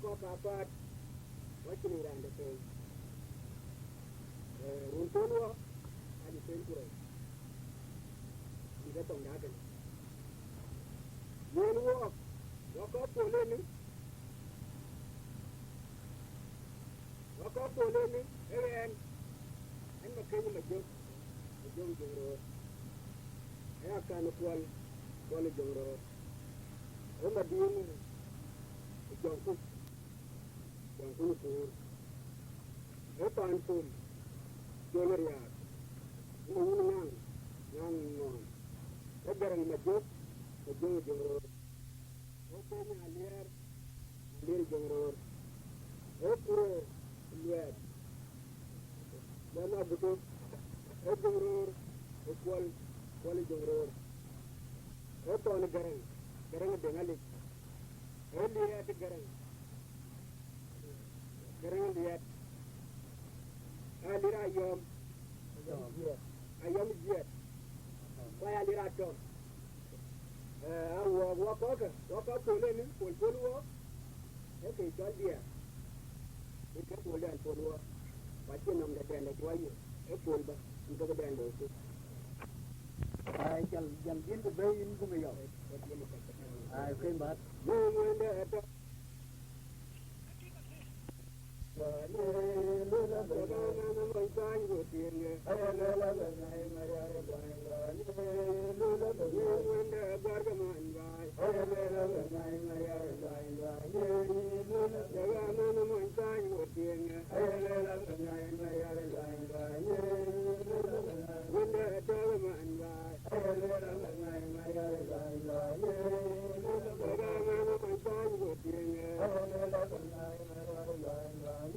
ko kapat wakini rande pe runtolo ani penture ida tong dagan yelwo wako poleni en makenyi majok jongro ya kan kwal jongro o madin jongku pur o pan pum joleria nang non o garang majok jongro o penya alier jongro o puro liet dana butuh o jongro o kwal jongro o ton garang dengali o liet garang liet alira ayom jiet waya lira tom wako poleni polwo eke chol dia ike polen polwo wachi nom de dende chwayo e polba ike de dende oku ai jal din de bayin kuma yo ai kai mat yo ngende eto Lula banana moitan gotienge ayala banai mariare banai lula banana gargaman bai ayala banai mariare banai lula banana moitan gotienge ayala banai mariare banai lula banana gargaman bai ayala banai mariare banai lula banana moitan gotienge ayala banai mariare banai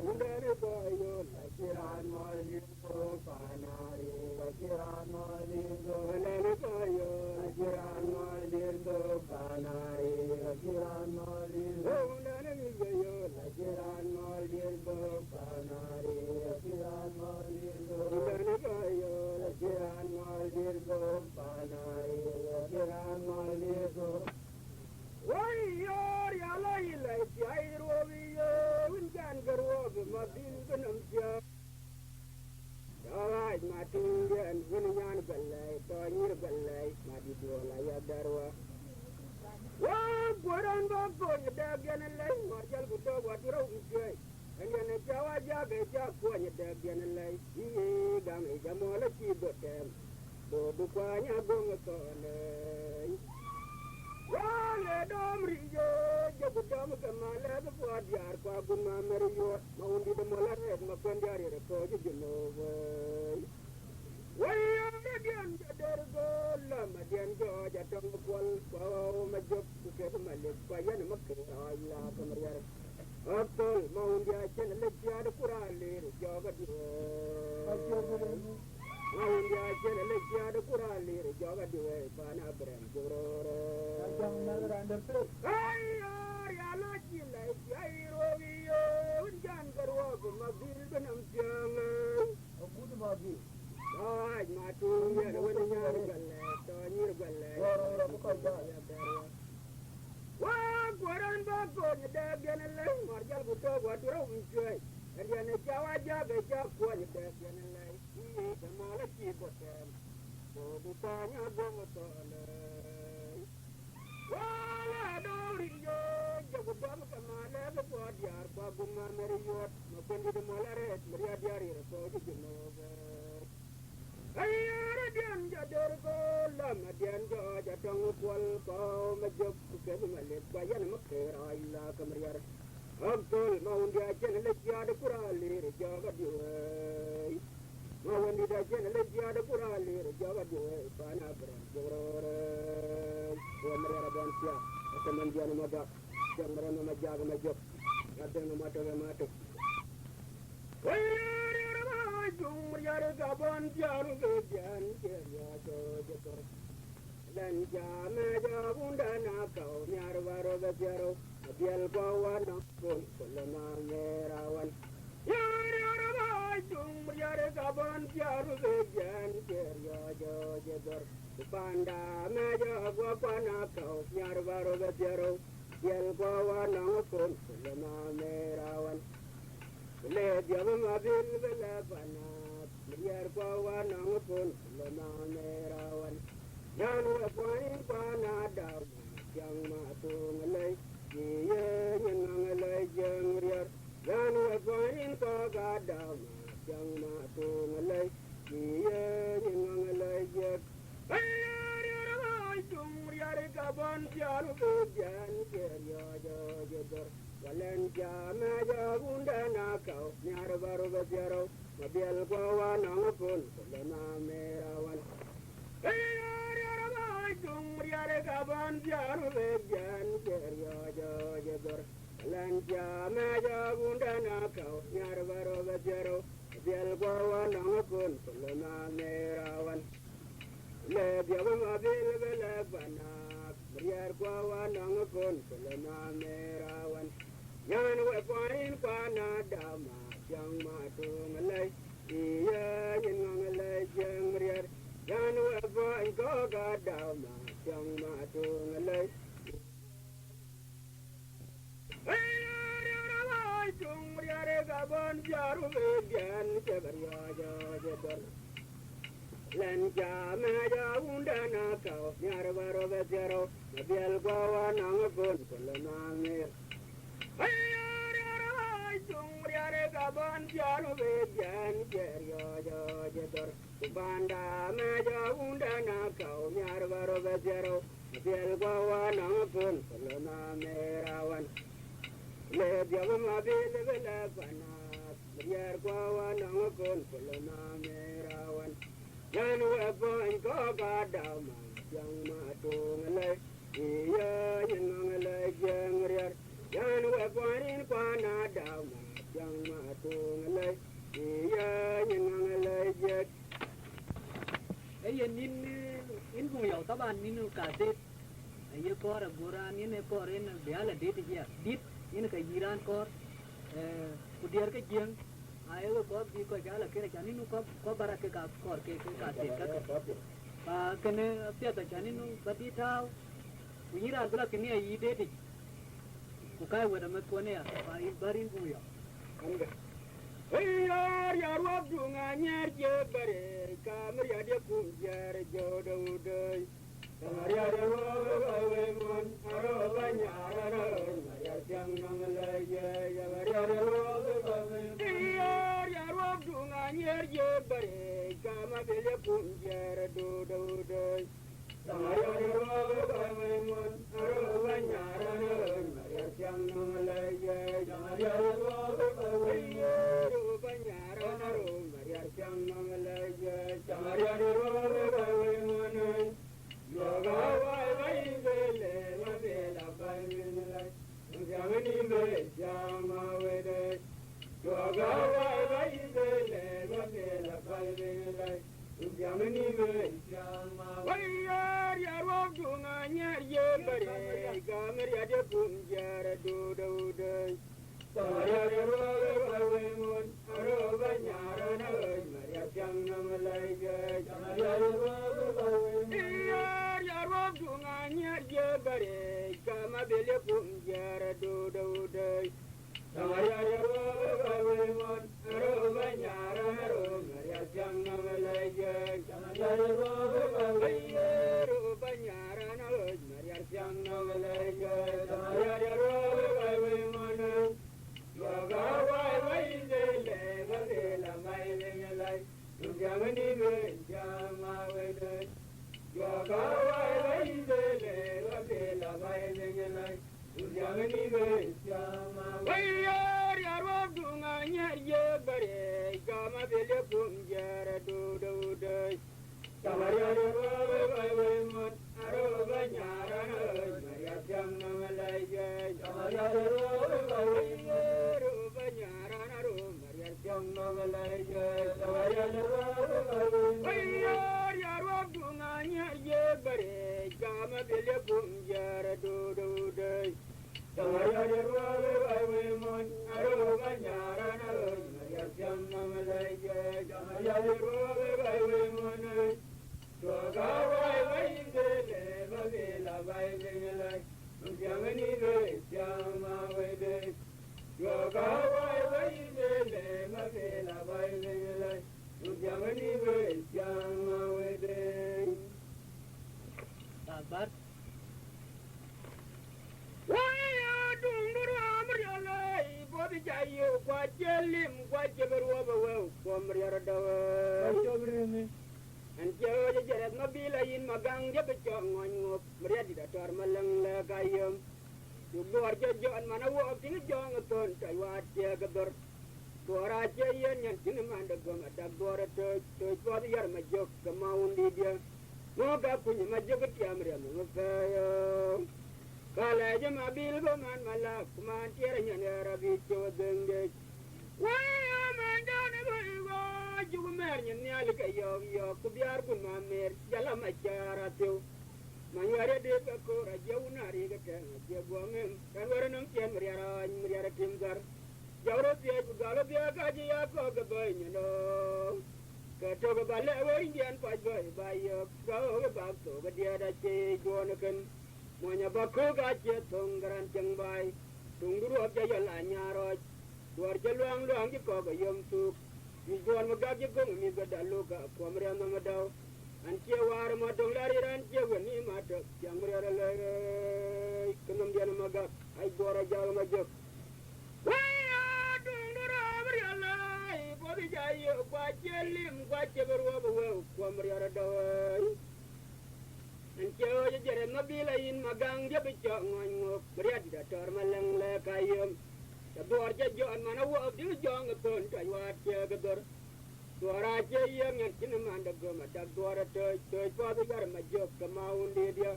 Undare boyo lakiran malindo panari lakiran malindo undare boyo lakiran malindo panari lakiran malindo undare boyo lakiran malindo panari lakiran malindo undare boyo lakiran malindo panari lakiran malindo Wayyor yalay lay ayro biyo winjan garwo madin ganam tia Yawaj matin yan winyan galay tonyir galay madi dola ya darwa Wa goran ba ko dagan lay marjal gudo wadiro ujay Angene jawa jabe jakko dagan lay gam jamola ci botem do du kwanya gong ko lay Wale domriyo jagudam kamala the Padiar Paguma Mario, Moundi the Molaret, Mapandiari, the Koji Genova. Way again, Dergo, Lamadian George, at Tongual, Majok, to get my lip, Payan Makara, Maria. Apple, Moundia, Cheneletia, the Purali, Jogadi. Moundia, Cheneletia, the Purali, Jogadi, Panabram, Joro. Ay, alaki like Yairovio, Jangarwag, Mabil Benam Jang, a good Mabi. Ay, Matu, when you're Wah, Guaran Bako, the Dagan and Lay, Marjal Buto, what you're enjoy. And then a Jawa Jab, a Jab, what you Dagan and Lay, the Malaki, but so the Tanya Gomaton. Wala doriyo jagudam kamala the Padiar Paguma Mario, Mapendi the Molaret, Maria Diari, so the Genova. Ayaradian Jadorgo, Lamadian Georgia Tongual, Majok, Kemalet, Bayan Makera, Ila Camariar, Uncle Moundia, Geneletia, the Purali, Java. No one did I generate the other Purali, Java, Panabra, Joro, Maria Bonsia, Atamandiana Madak, Jambrana Majaga Majok, Atana Matamato. Jumriar Gabon, Jaru, Jan, Jato, Lanja, Maja, Undana, Yarvaro, the Jaro, Biel Gowan, Solana, Merawan. Jumriar Gabon, Jaru, Jan, Jato, Panda, Maja, Guapana, Yarvaro, the Jaro. biel kwa wa nang kon lema merawan le diam ma bil bela bana biel kwa wa nang kon lema merawan yan wa kwain kwa na da yang ma tu ngalai ye yen ngalai jeng riar yan wa kwain kwa ga da yang ma tu ngalai ye yen ngalai jeng Kaban jaru bujan kerja jajar, walau jama jabunda nakau, nyar baru berjarau, mobil bawa nangkun, selama merawan. Kaban jaru bujan kerja jajar, walau jama jabunda nakau, nyar baru berjarau, mobil bawa nangkun, selama merawan. Le biawa mobil bela bana. Biar kwa wanang kon selama merawan yan wa pain kwa na dama yang matu ngalai iya yin ngalai jeng riar yan wa pain ko ga dama yang matu ngalai jung riar ga ban jaru began kebarya jajar Len jama jaunda nakau nyar baro bejaro biel bawa nangkun selama mir ayar jung riare gaban jalu bejan kerja jajar banda ma jaunda nakau nyar baro bejaro biel bawa nangkun selama merawan le jama mabil bela bana biar bawa nangkun selama merawan yan wa pain ko ga dama yang matu ngalai iya yin ngalai jeng riar yan wa pain ko na dama yang matu ngalai iya yin ngalai jek ấy in vùng dầu các bạn in cả tết ấy có là buran in có in bé là tết gì à tết in cái Iran có kudiar cái giang ai có đi coi giá là cái này nó có bara cái cả cỏ cái tết và cái này phía tại chani nó bắt đi thao Iran bữa cái này gì tết ku kai wa da mai ne ba in barin vùng dầu yar wabdu nga nyar je bare kamar ya de kum jar jodo doi kamar ya de we mon aro banyara ro ya jang nang la ye ya ya de yar wabdu nga nyar je bare kamar ya kum jar jodo doi kamar ya de we mon aro banyara ro ya jang nang la ye ya Germany về chàng mà về đây chùa cá vai với về mà về là vai về lại chùa chàng đi về chàng mà về đây Sabar. Waya dung duru amriya lai bobi jayo kwa jelim kwa jeberwa bawa kwa mriya dawa Chobreme. an jayo jarat mabila yin magang jabe chongon ngop mriya di datar malang la kayam Luar jajan mana wa ting jong ton tai wa che gador Dora che yen yan tin manda gom ada dora to bobi yar ma jok kamaundi dia mo ga kunya ma jok tiamriya mo kayo Kala jama bil go man malak man tira nyane rabi cho denge Waya man dane go jugu mer nyen nyal ka yo ku biar kun ma mer jala ma chara tu man yare de ka ko ra jawna ri ga ta je go ngem kan wara nam tien mriara timgar jawro pye ku galo pye ka ji ya ko ga bay nyano ka to ga bale wo indian pa bay yo ga ba to ga dia da che go na kan Monya bakku gaje tonggaran jengbai tunguru abja yala nyaroj duar jaluang luang ji ko ga yom suk ji juan magag ji ko mi ga dalu ga komre ma madaw an che war ma dong lari ran che woni ma to yang mure le kunum dian magag ai bora jal ma jok waya tunguru abri yala bo bi jayo kwa jelim kwa che berwa bo komre daw An ceo je jere mabila in magang je beco ngong beria di datar malang le kayem Tabuar je joan mana wa abdi jong ton tay wat je gedor Suara je yang yang kina manda goma tak suara toy pa bi gar majok kamaun dia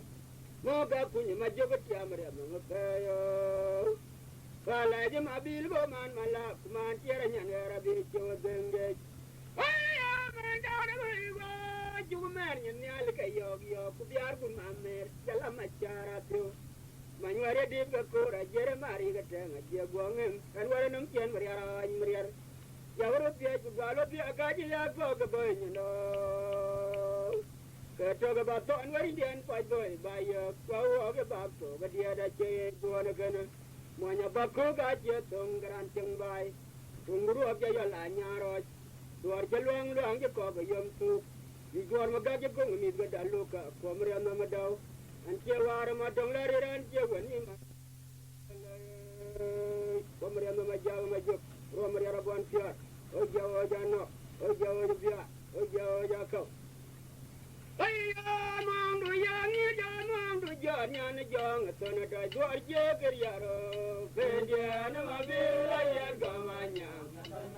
Moga punya majok tiamre mengkayo Kala je mabil bo man malak man tiara nyan rabi ceo denge Ay man dawda ba Juga mer nyen nyal ka yo ku biar kun mamer jala macara tu manware di ka ko ra jere mari ga tanga je gongem kan wara num kien mriar jawro pye ku galo pye ka ji ya ko ga boy no ka to ga ba to an wari dian pa boy ba yo ko ga ba to ga dia da che go na kana monya ba ko ga je tong gran cheng bai tunguru abja ya la nyaro duar jalwang luang je ko ga yom tu Igor magaje ko mi ga daluka ko mriya na madaw an che war ma dong lari ran che woni ma ko mriya na majaw ma jok ro mriya rabon pia o jawo jano o jawo bia o jawo jako ayya mandu yangi mandu janya na jong tona da dor je keryaro bedia na mabila ya gamanya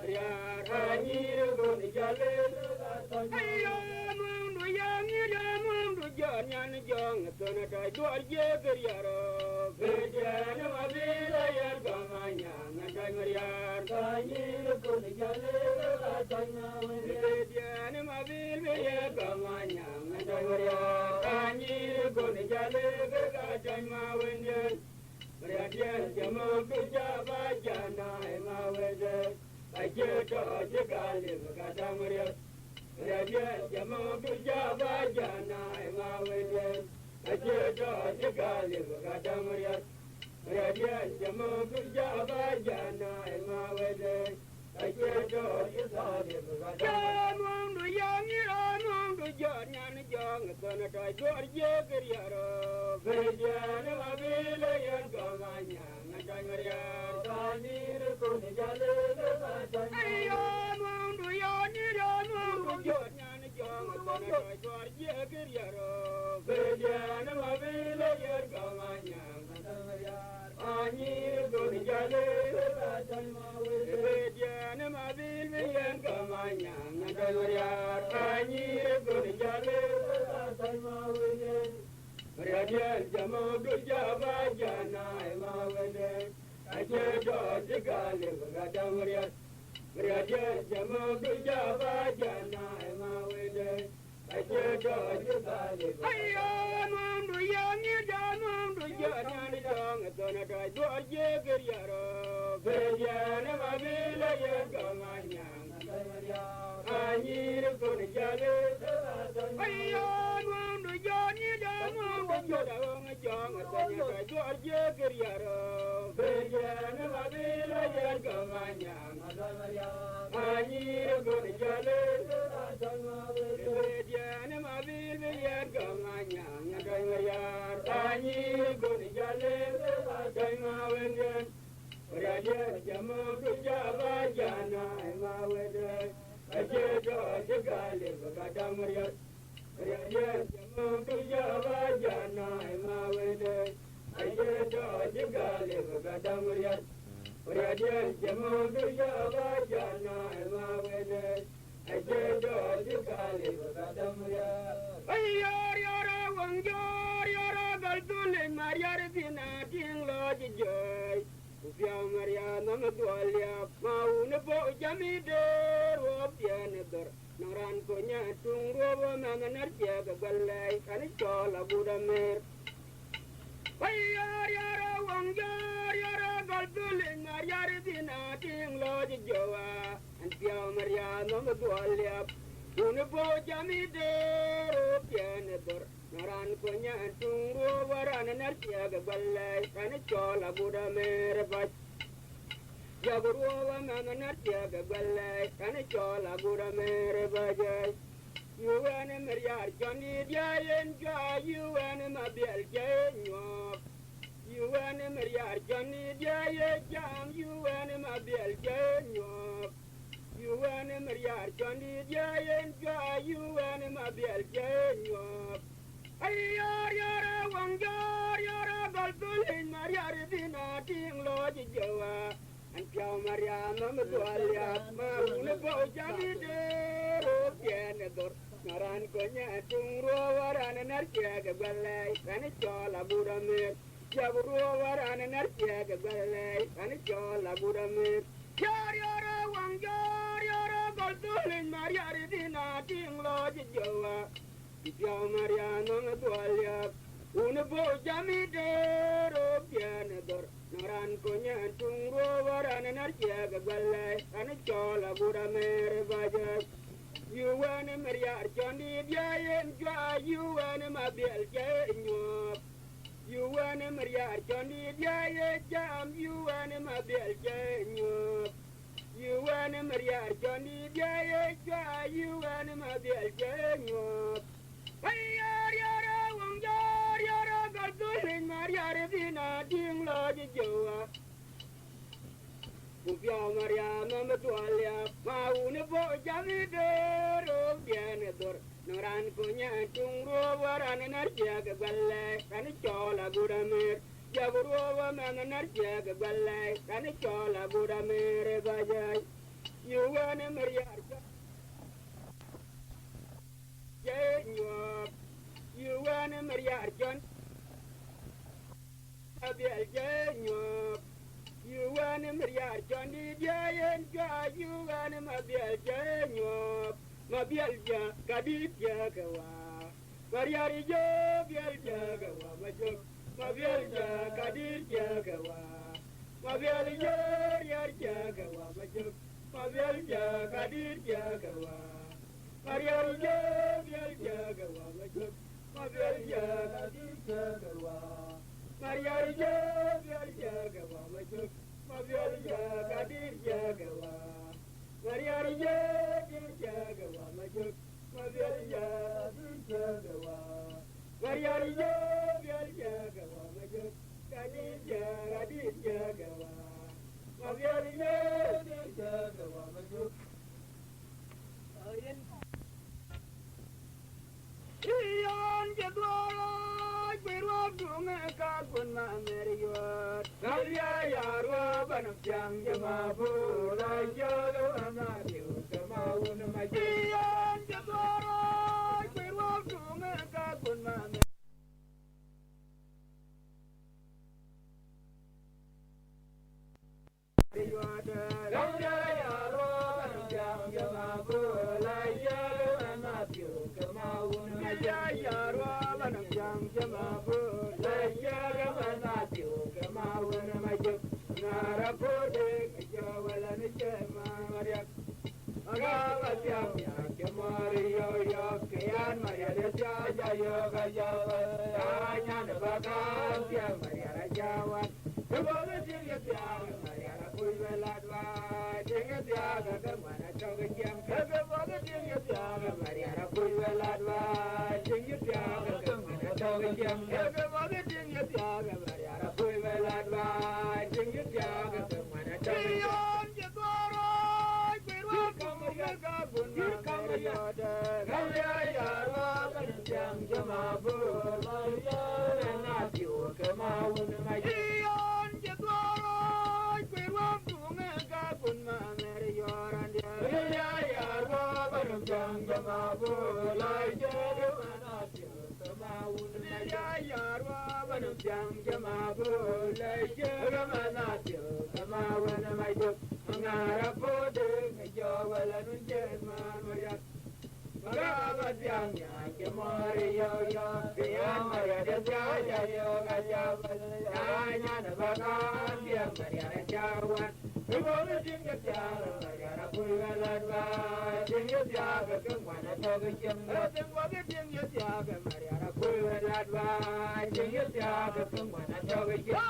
ya rani go ni jale ayya Jangan jong tona dai dor je keryaro bejan mabila ya gamanya ngadai mariar kani ko ni jale ka tanya bejan mabil ya gamanya ngadai mariar kani ko ni jale ka tanya wenjen mariar jamo ku jaba jana ma wenjen aje to je kali ka tamariar Raja jamo ku jaba jana ma weden aje do je gali ga damriya Raja jamo ku jaba jana ma weden aje do je gali ga jamo du yangi among du janya ni jong tona dai dor je geryaro bejan ma bile yan gamanya ngadai mariya kanir ku ni jale ga janya ayo mong du yani Jod nyan jong tona doi dor je geryaro bejan ma bile yan gamanya ngadai mariya anir ku ni jale ga janya bejan ma bile yan gamanya ngadai mariya anir ku ni jale ga janya Raja jamo du jaba jana ma wede aje do je gali ga damriya Raja jamo du jaba jana ma wede aje do je gali ayyo mundu yangi jamo du jana ni dong tona dai do je geryaro bejan ma bile ye gamanya anir ko ni jale ayyo mundu Johnny Damo, Johnny John, Georgia Guerriero, Virgin Mavila, Yergamania, Mani, good Jolly, Virgin Mavila, Yergamania, Mani, good Jolly, Raja Jamu Java Jana, Emma Weather, Raja Gali, Kadamaria, Raja Jamu Java Jana, Emma Weather, Raja Gali, Kadamaria, Raja Jamu Java Jana, Emma Weather, Raja Gali, Kadamaria. Ayara Wangar, Yara Galtun, Maria Vina, King Lord Joy. Via Mariana Madualia, Mauna Bo Jamide, Robianador, Naran Konya, Tungo, Mananarja, Galay, and it's all a Buddha. Yara Wangar, Yara Galtulin, Mariaridina, King Lord Joa, and Via Mariana Madualia, Unabo Jamide, Robianador. Naran Konya Tungo Varan and Artia Galay, and it's all a Buddha Merabach. Jaguruva Mananatia Galay, and it's all a Buddha Merabaj. You and Maria Johnny Jayan, you and Mabiel Jay, you and Maria Johnny Jay, you and Mabiel Jay, you and Maria Johnny Jayan, you and Mabiel Jay. Ayara Wangar, Yara Galtulin, Maria Rivina, King Lord Joa, and Pia Mariana Madualia, Mauna Jamide, Robianador, Naran Konya, Tungo, and Artia Galay, and it's all a Buddha Mir, Jaburova, and Artia Galay, and it's all a Buddha Mir. Yara Wangar, Yara Galtulin, Maria Rivina, King Lord Joa. Pia Mariana Madualia, Unabo Jamide, Robianador, Naran Konya, Tungo, and Artia Galay, and it's all a Buddha Merabaj. You and Maria Johnny Jayan, you and Mabiel Jay, you and Maria Johnny Jay, you and Mabiel Jay, you and Maria Johnny Jay, you and Mabiel Jay. Ayara Wangar, Yara Galtulin, Maria Rivina, King Lord Joa. Pia Mariana Madualia, Mauna Bo Jamide, Robianador, Naran Konya, Tungo, Varan and Artia Galay, and it's all a Buddha Mir, Jaburova, Man and Artia Galay, and it's all a Buddha Mir, Bajai. You and Maria. You and Maria John Abiel Jay, you and Maria John Jay, you and Mabiel Jay, Mabiel Kadit Jagawa, Maria Biel Jagawa, Mabiel Kadit Jagawa, Mabiel Jagawa, Mabiel Kadit Jagawa. Maria Jagawa, Maria Jagawa, Maria Jagawa, Maria Jagawa, Maria Jagawa, Maria Jagawa, Ian Jadwala, Biru Dumeka, Gunma Meriot, Galia Yarwa, Banapjang, Yamabu, Rajo, Amadio, Kamaun, my Ian Jadwala, Biru Dumeka, Gunma Meriot, Galia Yarwa, Banapjang, Yamabu, Rajo, Amadio, Kamaun. Yarwa Banapjang Jamabu, Laja Manatio, Kamawan Major, Narapode, Jawala Nijama, Maria, Agava Jam. yoda Gaya yarwa Jam jamabu Na piu kemaun Majion jadwaro Kwirwam tunga Kakun ma meri yoran dia Gaya yarwa Jam jamabu Lai jadu Na piu kemaun Gaya yarwa Jam jamabu Lai jadu Na piu kemaun Majion Ngara pode Ngejawala nunjen manuyak Magabat yang nyake mori yo yo Biang maria desaya yo gajabal Nanya nabakan biang maria jawan Kebole tingkat jalan maria rapulgalan ba Tingkat jaga kemana toge jemba Tengwage tingkat jaga maria rapulgalan ba Tingkat jaga kemana toge jemba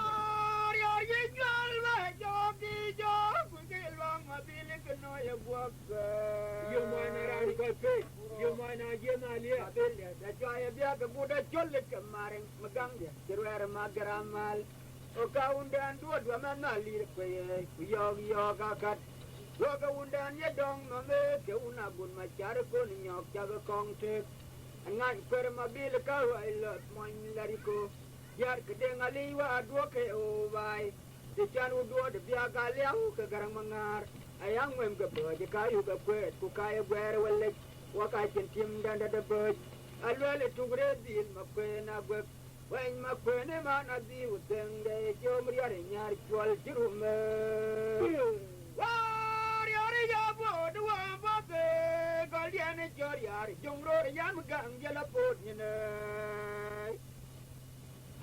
Yo yingal ba jogi jog Kukilwang mabiling kenoya buwag Yo mana rari kopi Yo mana jena liya Abelia da jaya biya ka buda cholle kemarin megang dia Jeruer magaramal O kaundan dua mana lir kwe Kuyog yog akat Dua kaundan ya dong mame Ke unagun macar kun nyok jaga kongtek Ngan per mabil kau ailot moin lariko Yar kedeng aliwa dua ke ovai Dican udua de biya galiau ke garang mengar Ayang mem ke boje kayu ke kwet ku kaya ber welek Wakai tim dan ada bej Alwele tugre dil makwe na gwek Wain makwe ne mana di uteng de Jomri ari nyar jual jirume Wari ari jabo dua bate Galiane jori ari jongro yan megang jala pot nyene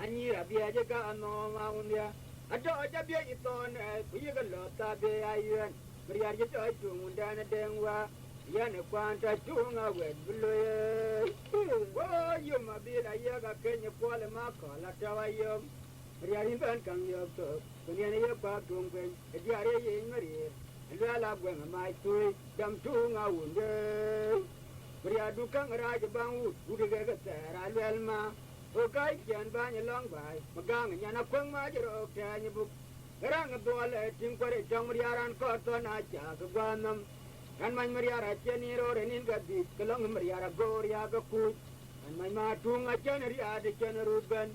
Anyira biya jaga ano maun dia Ado aja biya iton kuyi galota be ayuan Beriar jito ajung undana dengwa Yana kwanta tunga wet buloye Wo yum abila yaga kenya pole mako la tawa yum Riyarin ban kang yop to Kunyana yapa tungpen Ediare yin marir Alwala gwenga mai tui Dam tunga wunde Riyadu kang raja bangu Udiga gatera alwelma Okai kian banya long bai Magang nyana kwang majiro Kanya buk Garang dole tingkore jang riyaran koto na jaga gwanam Kan main meriara ceni rorenin gadi kelong meriara goria gakuj kan main matung aja neri ada ceni ruben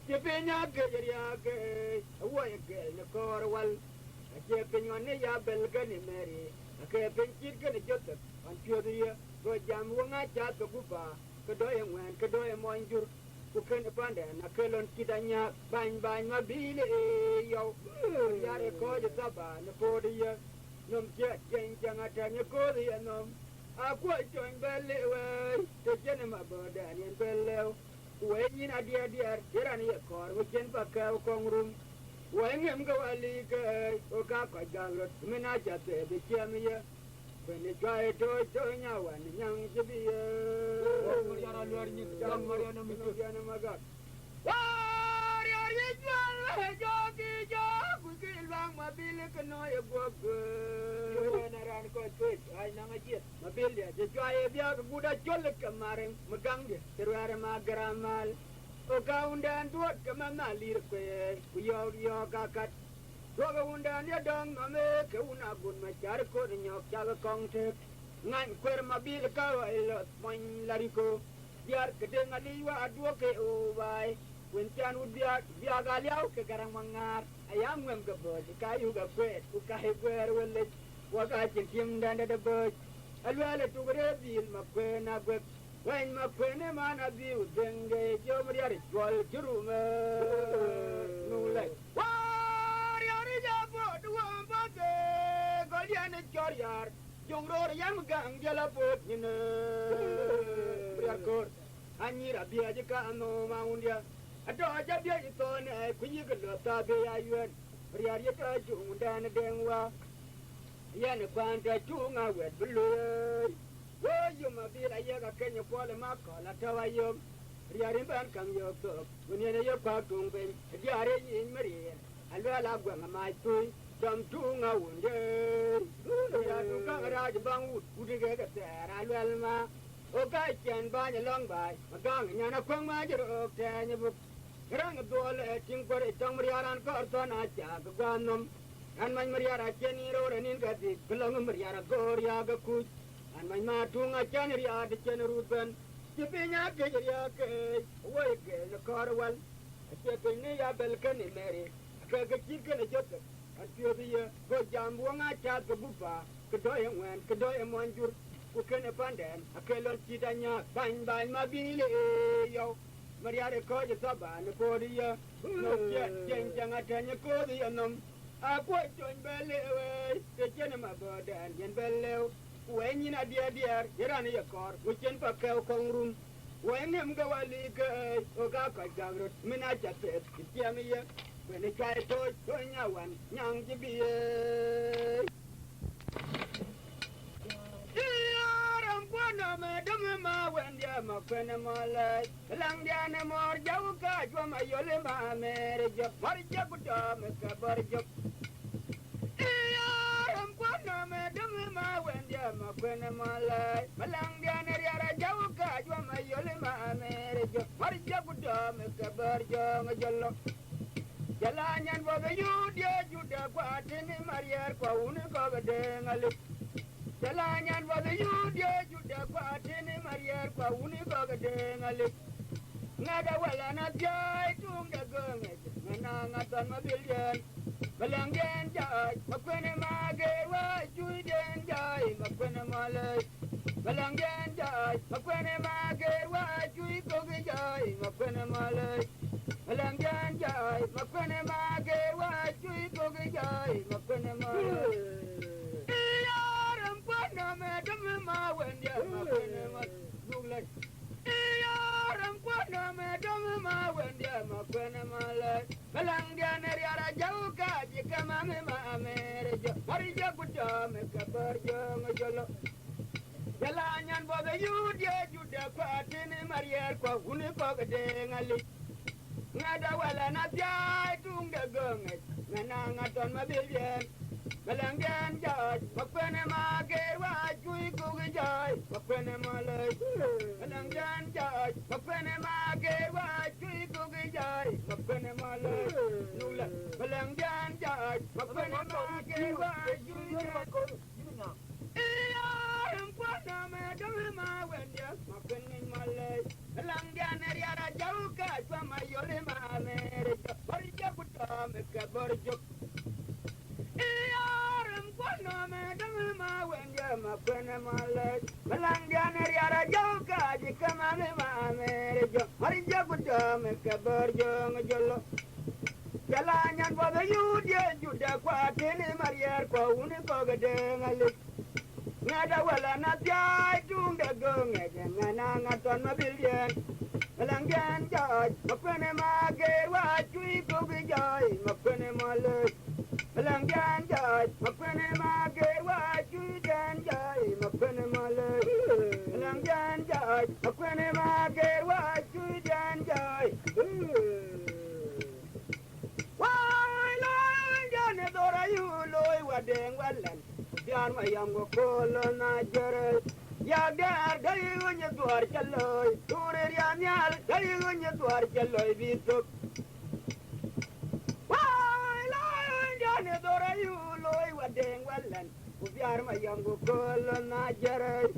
cepenya geria ge awai ge nekor wal aja kenyone ya belgani meri ake pencit ke jotet pancio dia go jam wonga cha to gupa kedoy ngwen kedoy monjur bukan pandan akelon kitanya ban mabile yo yare ko jaba ne podia Nom jet jeng jang adanya kori nom Aku join balik wey Tejen ma bodan yang belew Wey nyin adia Dirani ekor Wajen pakau kongrum Wey ngem kawali ke Oka kwa jagrot Menaja tebe kiamia Bene jai to nyawan Nyang jebiya Mariara luarnya Jam Mariana mitu Mariana magak Wariar yejwal Jogi jog Wikil bang mabili kenoya buag Naran ko twit ay nangajit mabilya jaya biya buda jolle kemarin megang dia teruare magaramal o kaundan tuat kemana lir kwe yo kakat do kaundan ya dong mame ke unagun macar ko nyok jaga kongtek ngan kwer mabil ka ilot moin lariko biar kedeng aliwa adua ke obai Wincian udia biya galiau ke garang mangar ayam ngem gebo kayu gapet ukai kwer welet Waka tim dan ada bej Alwala tugre bil makwe na gwek Wain makwe ne mana biu denge Jomri ari jual jurume Nulek Wari ari jabo dua bage Galiane joriar Jongror yang megang jala pot nyene Priar kor Anyira biya jika ano maun dia Ado aja biya itone Kunyi gelota biya yuen Priar yata jung dan dengwa Yana kwanta chunga wet blue Wo yuma bila yaga kenya pole mako la tawa yum Riyarin ban kang yok tok Bunyana yok pak tung ben Diare yin marir Alwala gwanga mai tui Dam tunga wunde Riyadu kang raja bang wud Udiga kater alwalma Oka chen banya long bai Magang nyana kwang majiro tanya buk Rang dole tingkore Tang mariaran korton aja kegwanom Kan main meriara ceni rorenin gadi Belong meriara goria gakuj an mai ma tunga chanri ad chen ruben jipinya ke ya ke wai ke na korwal ke pe ne ya bel kan mere ke chike na jot an pio dia go jambu nga chat ke bupa ke do en wen ke do en monjur ku ke ne panden ke lon chitanya ban ma bile yo mariare ko je saba ne ko dia no chen changa tanya ko dia nom a ko chon bele we ke chen ma bodan yen bele wen ina dia yerani ya kor chen pa ke kongrum wen nem ga wali ke o ga ka jagrut mina chatet tiami ye wen kai to nyawan nyang jibiye yaram bona me dum ma wen dia ma ken ma le lang dia ne mor jau ka jwa ma yole ma mere jo mar ja buta me ka bar jo yaram bona me dum ma wen dia ma ken ma le lang dia ne yara jau ka jwa ma yole ma mere jo mar ja buta me ka bar jo ngajolo jalanyan bo be yude juda kwatini marier kwa uni ko de ngale jalanyan bo be yude juda kwatini marier kwa uni ko de ngale ngada wala na jai tunga gonge ngana ngatan mabilyan balangen jai makwene mage wa juiden jai makwene male balangen jai makwene mage wa jui ko jai makwene male balangen jai makwene mage wa jui ko jai makwene male yaram kwano me dum ma wenya makwene male dulai yaram kwano me dum ma wenya makwene male balangen yara jauka jikama me ma mere jo mari jagudo me kabar jo ngajolo jalanyan bobe yude jude kwatini marier kwa uni ko de ngali ngada wala na jai tunga gonge ngana ngaton mabilyen balangen jai makwene mage wa jui ko jai makwene male balangen jai makwene mage wa jui ko jai makwene male nula balangen jai makwene mage wa jui ko yaram kwano me dum ma wenya makwene male balangen yara jauka jwa ma yole ma mere bari jabuta me ka borjo yaram kwano me dum ma wenya makwene male balangen yara jauka jikama me ma mere bari jabuta me ka borjo ngajolo jalanyan bobe yude juda kwatini marier kwa uni ko de ngale ngada wala na jai tunga gonge ngana ngaton mabilyen balangen jai makwene mage wa chui ko jai makwene male balangen jai makwene mage wa chui den jai makwene male balangen jai makwene mage wa chui den jai wai loy jane dora yu loy wadeng walan biar mayam go kolo na jere ya dar dai gonye duar challoy turer ya nyal dai gonye duar challoy bituk wai loy jane dora yu loy wadeng walan biar mayam go kolo na jere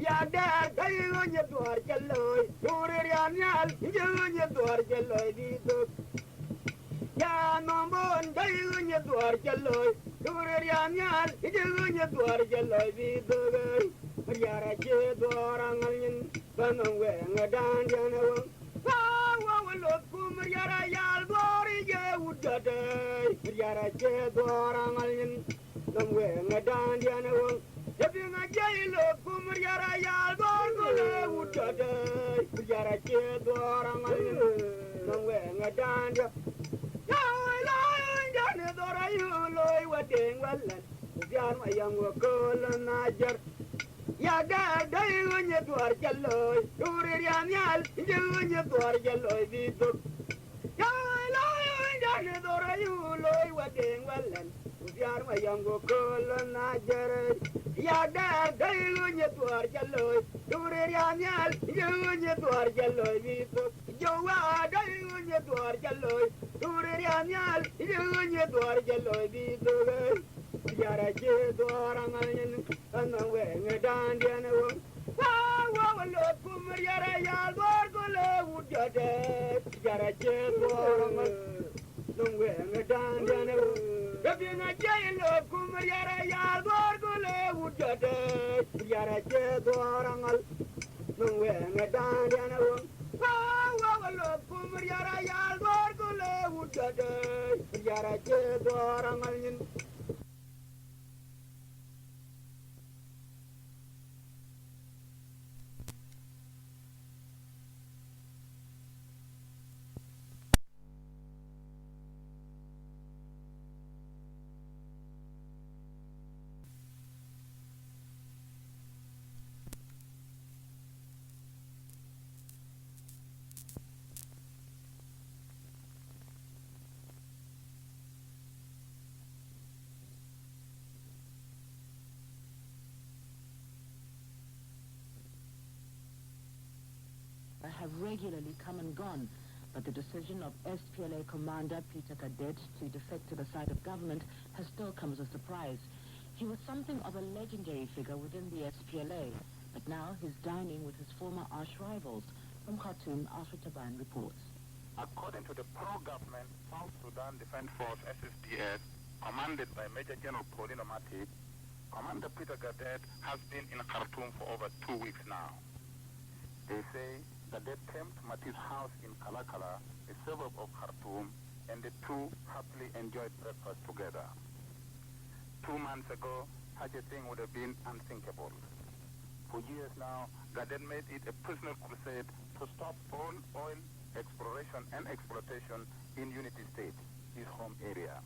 ya dar dai gonye duar challoy turer ya nyal dai gonye duar challoy bituk ya nombon dai gonye duar challoy turer ya nyal dai gonye duar challoy bituk yara je dorangalin banwe ngadan janawa wa lo kum yara yal gori je udade yara je dorangalin banwe ngadan janawa jabi ngaje lo kum yara yal gori udade yara je dorangalin banwe ngadan ya la jane dorayu loy wadeng walan jan ayam ko najar ya da dai gonye duar jalloy turir ya nyal gonye duar jalloy bituk ya la jane dorayu loy wadeng walan jan ayam ko najar ya da dai gonye duar jalloy turir ya nyal gonye duar jalloy bituk yo wa dai gonye duar jalloy turir ya nyal gonye duar jalloy bituk yara je dorangalin and the way a dandian. Wow, look, Kumariara Yalvar, Golo, would your dead, Yarajay, somewhere a dandian. The Bina Jay, look, Kumariara Yalvar, Golo, would your dead, Yarajay, somewhere a dandian. Wow, look, Kumariara Yalvar, Golo, would your dead, Yarajay, have regularly come and gone, but the decision of SPLA commander Peter Cadet to defect to the side of government has still come as a surprise. He was something of a legendary figure within the SPLA, but now he's dining with his former arch rivals. From Khartoum, Alfred Taban reports. According to the pro-government South Sudan Defense Force SSDF, commanded by Major General Paulino Matip, Commander Peter Cadet has been in Khartoum for over 2 weeks now. They say that they came to Matip's house in Kalakala, a suburb of Khartoum, and the two happily enjoyed breakfast together. 2 months ago, such a thing would have been unthinkable. For years now, Cadet made it a personal crusade to stop all oil exploration and exploitation in Unity State, his home area.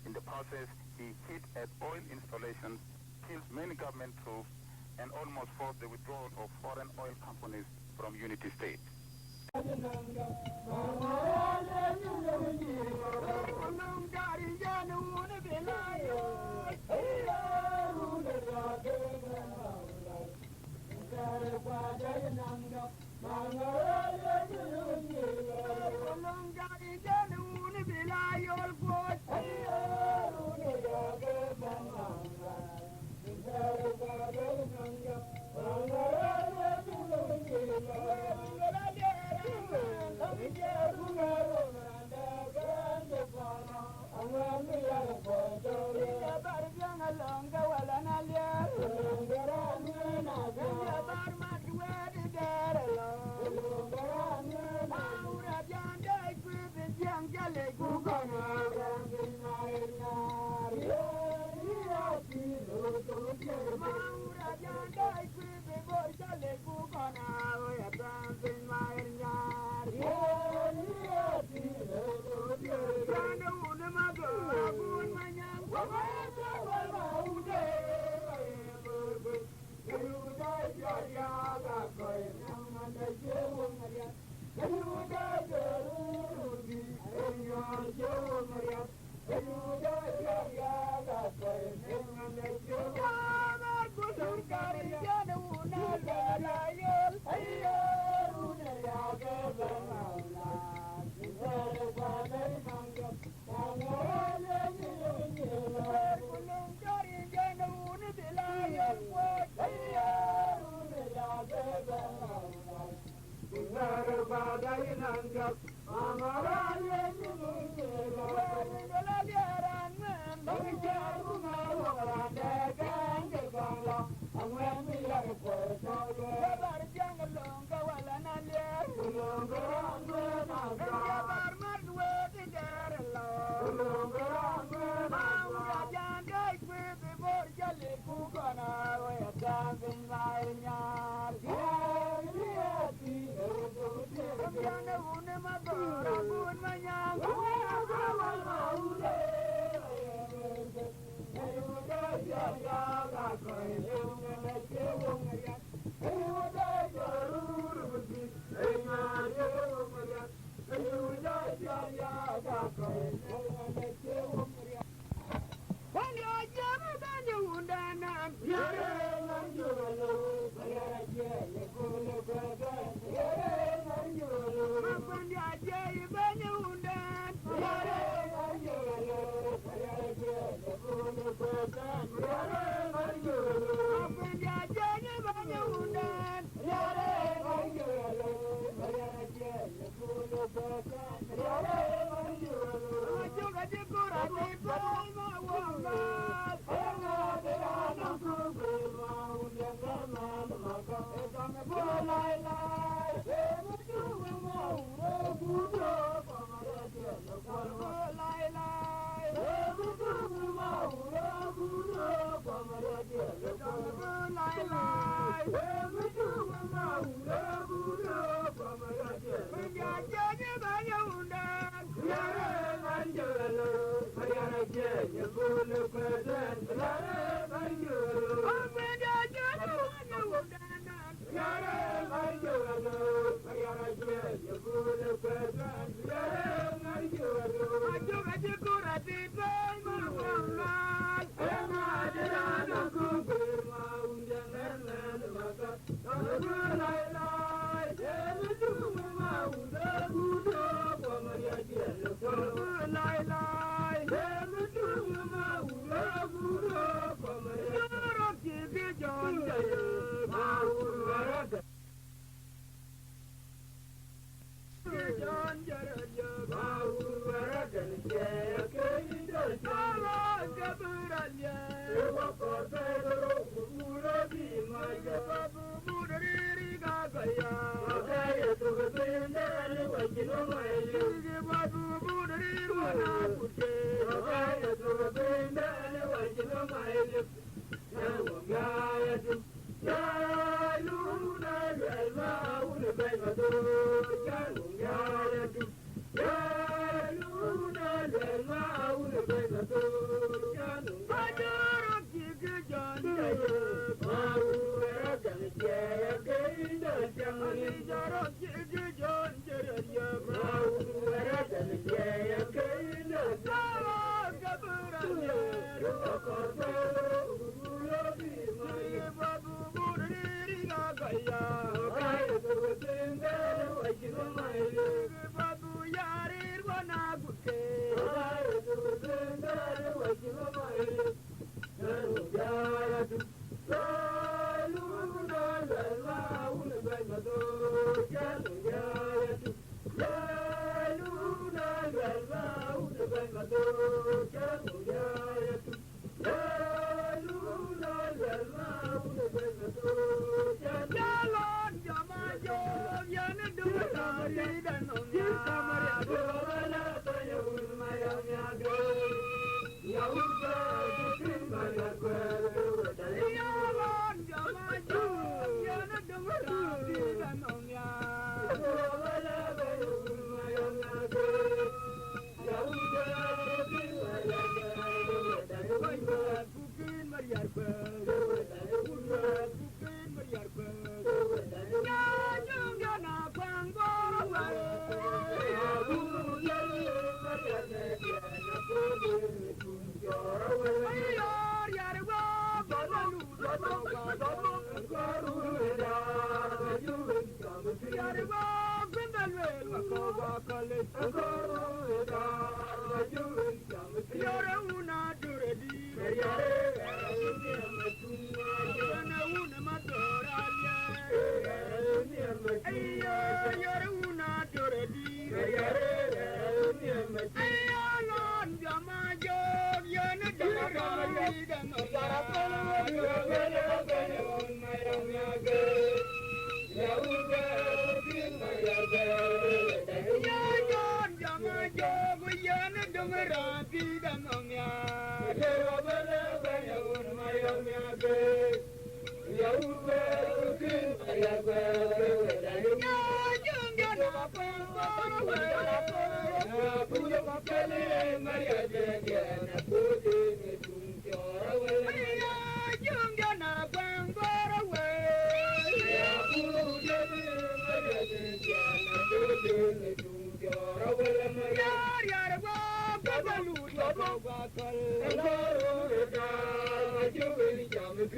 In the process, he hit at oil installations, killed many government troops, and almost forced the withdrawal of foreign oil companies from Unity State.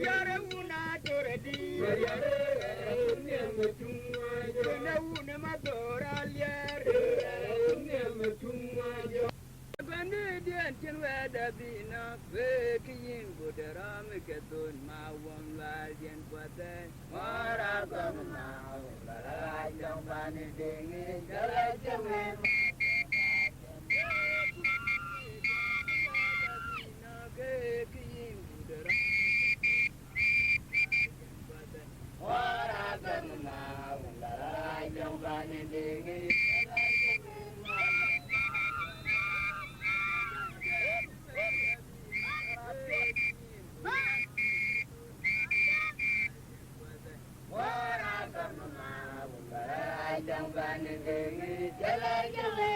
Yara una toredi, na una madora liare, Bani dian kin wada bina fake yin budara mikatun ma wan valjen kwate mara kamna la jam bani dingi jala jame mara kamna la jam bani dingi Don't find it, tell you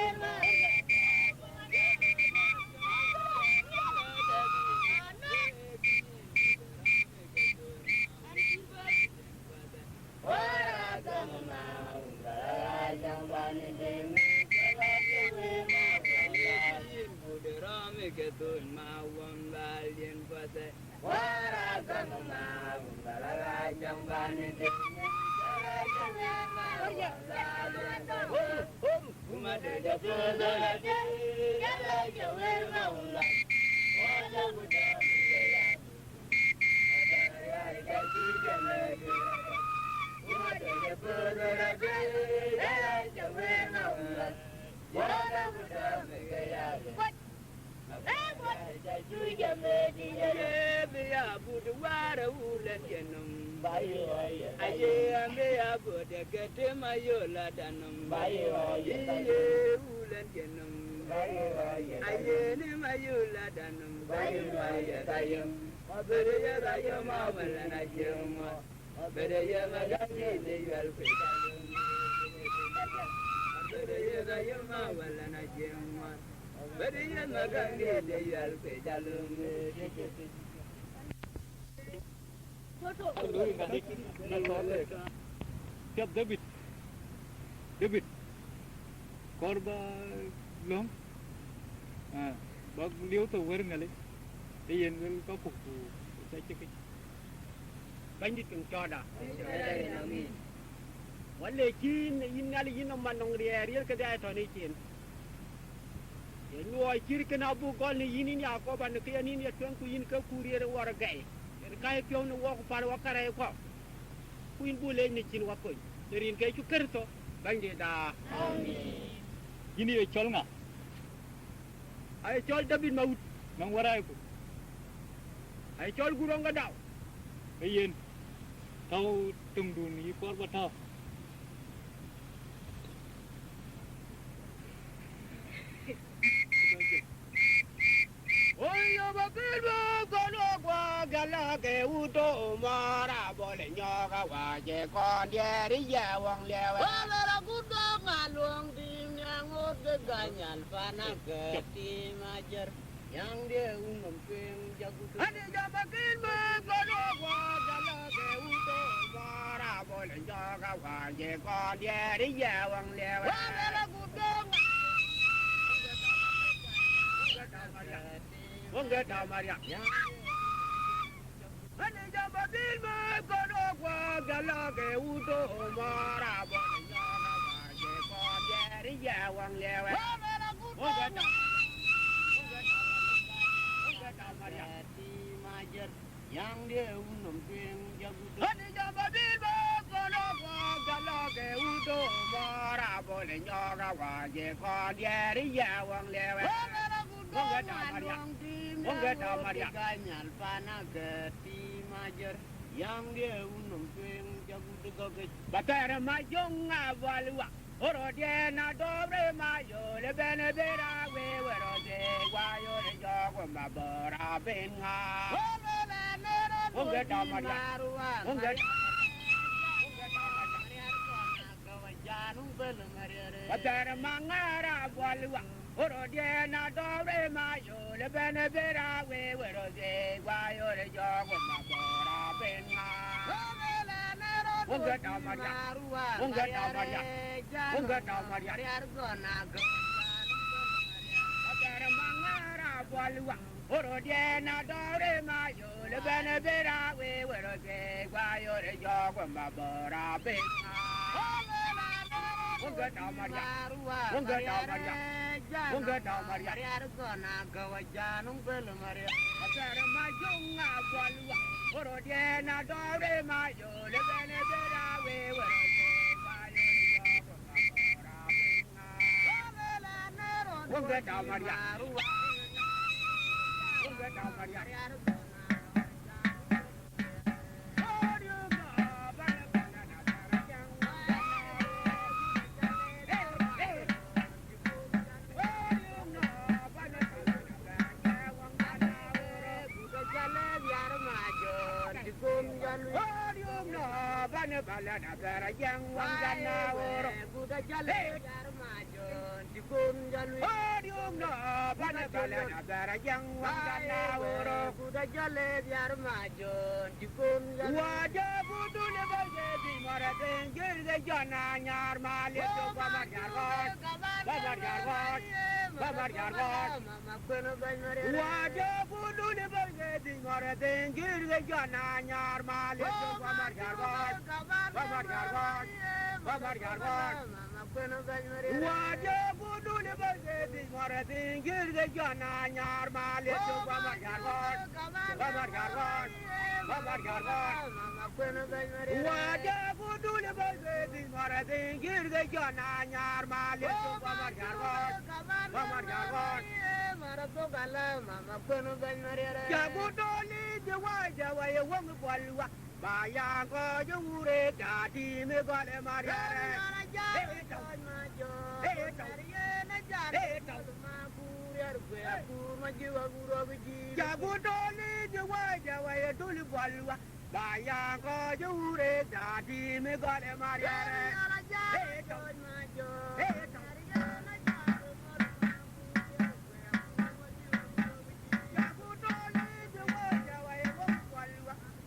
Siap David, korba long, bag liu tu wer ngali, iyan ngal ka puku, saya cekik. Bandit kang choda. Wale kin yin ngali yin manong rier ka dai to ni kin. Nuoi kir kana bu gol ni yin ya ko ban ke yin ya tuan ku yin ka kurier war gai. Kai pyo no wa ko par wa kare ko. Kuin bu le ni kin wa ko. Terin kai chu kerto bandit da. Ini ay chol nga, Ai chol David maut. nang waray ko, Ai chol gurong ga daw. iyan, tau tungdun ni korba tau. Oyo bakilbo kono kwa gala ke uto mara bole nyoga wa je kon dieri ya wang lewe. Wala kudo ngalung tim yang ode ganyal pana ke tim ajar yang dia umum ping jago. Ane bakilbo kono kwa gala ke uto mara bole nyoga wa je kon dieri ya wang lewe. Wala kudo Onge ta Maria. Ane bakilbo kono kwa gala ke uto mara bole nyoga wa je kon dieri ya wang lewe. wala kudo Onge ta tim ajar yang dia umum ping jago. Ani jamba bilbo kono ko galo ke udo mara bole nyoga waje ko dieri ya wang lewe. Wala kudo Onge ta Maria. ngalung tim Onge yang ta ode Maria. ganyal pana ke tim ajar yang dia umum ping jago degoge. Batara majong avalwa. Oro de na dobre mayo le bene bera we wero de guayo de jogo mabora benga. Onge ta Maria. Onge Batara mangara avalwa. Oro de na dobre mayo le bene bera we wero de guayo de jogo mabora benga. Onge ta Maria. Onge ta Maria. Onge ta Maria. Batara mangara avalwa. oro die na dore ma yo le bene bera we wero ke gwa yo re yo kwa ma bora be Unga da Maria Unga da Maria Unga da Maria Argona gawajanum pel Maria Atara ma junga gwalwa oro die na dore ma yo le bene bera we wero ke gwa yo re yo kwa ma bora be Unga da Maria Unga da Maria Balana gara yang wangana woro buda jale jarmajon dikun jalu odium no balana gara yang wangana woro buda jale jarmajon dikun jalu wajah budu le baje di marate gerde jana nyar male to babar jargon babar jargon mama kono banore wajah budu le baje di marate gerde jana nyar male to babar jargon Babar jargon wajah budu le baje di marate gerde jana nyar male to babar jargon wajah budu le baje di marate gerde jana nyar male to babar jargon marato gala mama kono banore jabudoli de wajah waye wong bolwa Bayang ko jure dadi me gole mariare Jabudoli jawa jawa ya duli balwa Bayang ko jure dadi me gole mariare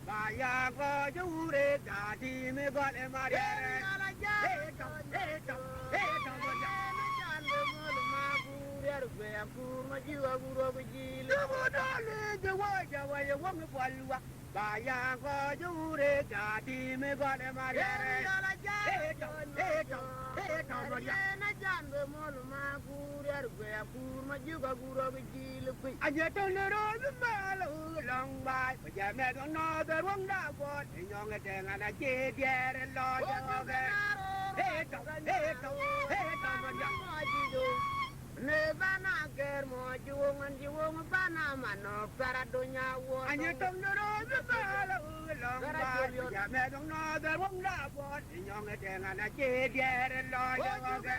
Bayang ko jure dadi me gole mariare Bayang ko jure dadi me gole mariare Aja tonero malo long bai Baja me don no the wong da bot Nyong dengan aja diere lo joge Ne bana ger mo juwong bana mano para dunya wo Aja tonero malo long bai Baja me don no the wong da bot Nyong dengan aja diere lo joge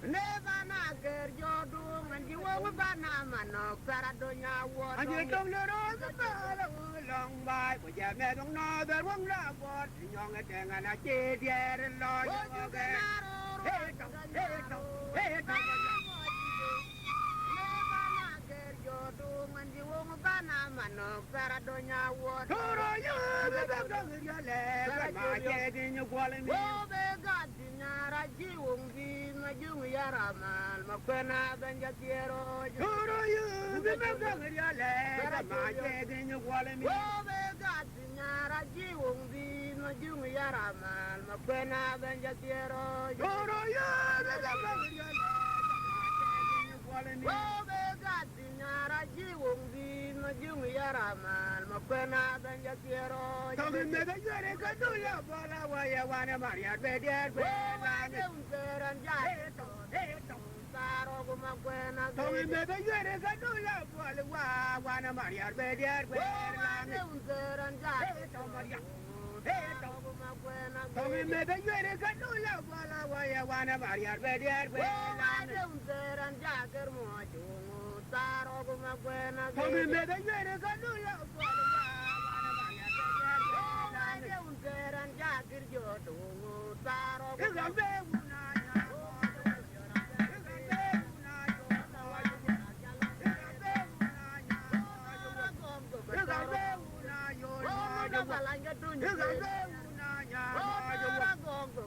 Nebana kerjo dung mandi wo bana mano karadonya wo Aje dong lero bala long bai ko ja me dong no der wong la bot nyong dengan aje dier lo yo ge Nebana kerjo dung mandi wo bana mano karadonya wo Toro yo be dong ya le ma je di nyu kwale mi Raji wongbi majung yaramal makwena banja tiero Toro yu bibega ngriale maje dinyu kwale mi Obe gatinya raji wongbi majung yaramal makwena banja tiero Toro yu bibega ngriale maje dinyu kwale mi Obe gatinya raji wongbi majung yaramal makwena banja tiero Tomi mega yere kadula bola waya wana maria bedier Tomi mega yere kadula bola wana maria bedier Tomi mega yere kadula bola waya wana maria bedier Tomi mega yere kadula bola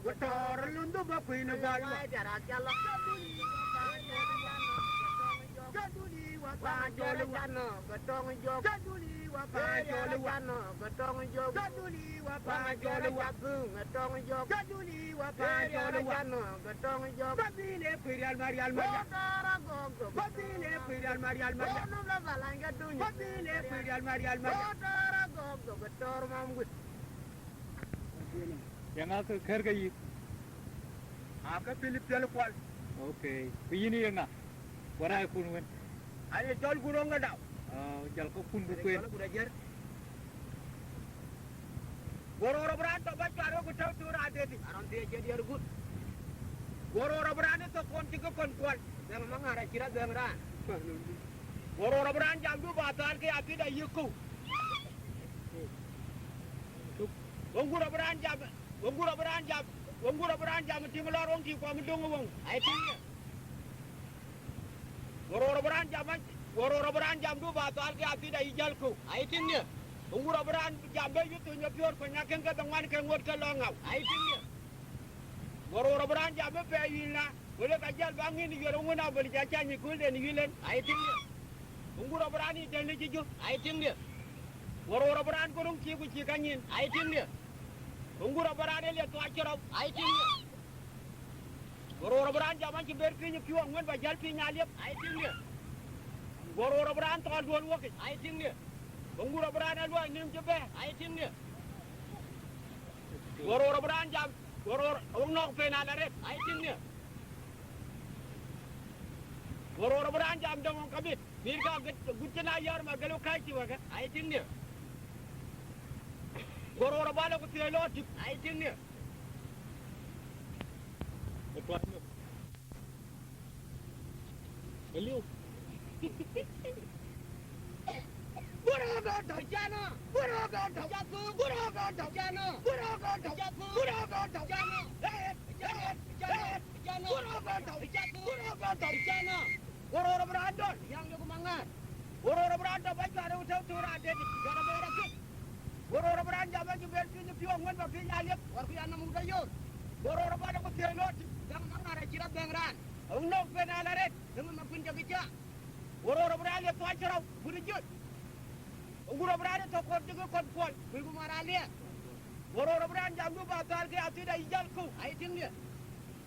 Betor lundu bakuin balwa pa jole wano ga tong jo gaduli wa pa jole wano ga tong jo gaduli wa pa jole wa bu ga tong jo gaduli wa pa jole wano ga tong jo babile pirial marial maja tara go babile pirial marial maja no la balanga dunya babile pirial marial maja tara go ga tor mam gut yang aku kerja ini. Aka Philip Jalkwal. Okay. Begini yang nak. Warai pun kan. Ayo jol gurong ga daw. Jal ko pun bukuin. Gororo brando ba charo ko taw tura adeti. Aron de jadi argut. Gororo brando to kon tigo kon kwal. Yang mangara kira bengran. Gororo brando jam du batal ke ati da yiku. Wongura brando jam. Wongura brando jam. Wongura brando jam timlor wong ti ko mdung wong. Ai ti. Gororo brando jam du batal ke ati da ijalku. Ai ti ne. Ungura beran jambe yutu nyopior penyaken ke tengwan ke ngot ke longau. Ai tingnya. Goro beran jambe pe yilna. Boleh kajal bangin ni goro ngona beli caca ni kul den yilen. Ai tingnya. Ungura beran ni den jiju. Ai tingnya. Goro beran kurung ci ku ci kanyin. Ai tingnya. Ungura beran le to acoro. Ai tingnya. Goro beran jaman ci ber fi ni piwa ngon ba jal fi nyalep. Ai tingnya. Goro beran to duon woki. Ai tingnya. Ungura berana luar nim jebe, ai tim dia. Goror beran jam, goror ung nok pena laret, ai tim dia. Goror beran jam dong kabit, mirka gutna yar magalo kai ci waga, ai tim dia. Goror bala ko tilo tip, ai tim dia. Betul. Beliau. Buraga dajana, buraga dajaku, buraga dajana, buraga dajaku, buraga dajana. Buraga dajaku, buraga dajana. Goror berandon yang jago mangat. Goror berandon baca ada utau tura ada di gara merah tu. Goror berandon baca berpinya piwang wan berpinya alip, berpinya namu dayur. Goror berandon ko tielot, yang mangar cirat bengran. Ungnog penalaret, dengan mapun jaga. Goror berandon tu acara burujut. Ungura berada to kon juga kon kon bigu maralia gororo berada jam du batal ke ati da ijalku ai ting dia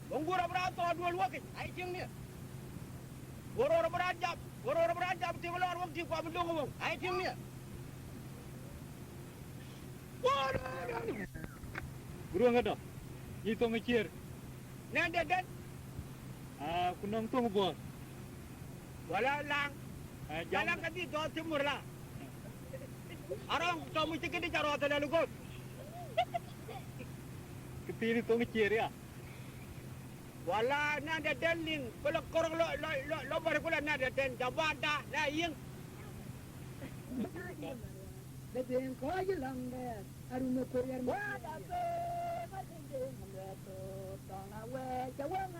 ungura berada to dua wakit ai ting dia gororo berada jam ti lor wong ti ko mdung wong ai ting dia Guru enggak dah. Itu ngecir. nande den Kunang tu ngubur. wala lang jalan kadi do timur lah Arang kamu cakap di cara hotel lu kot. Ketiri tu ngecir ya. Wala na ada deling, kalau korang lo berkulah na ada den jabada na yang. Betul kau je langgar, aruna koyar Wada pe, masih deng tu, tanah we jawang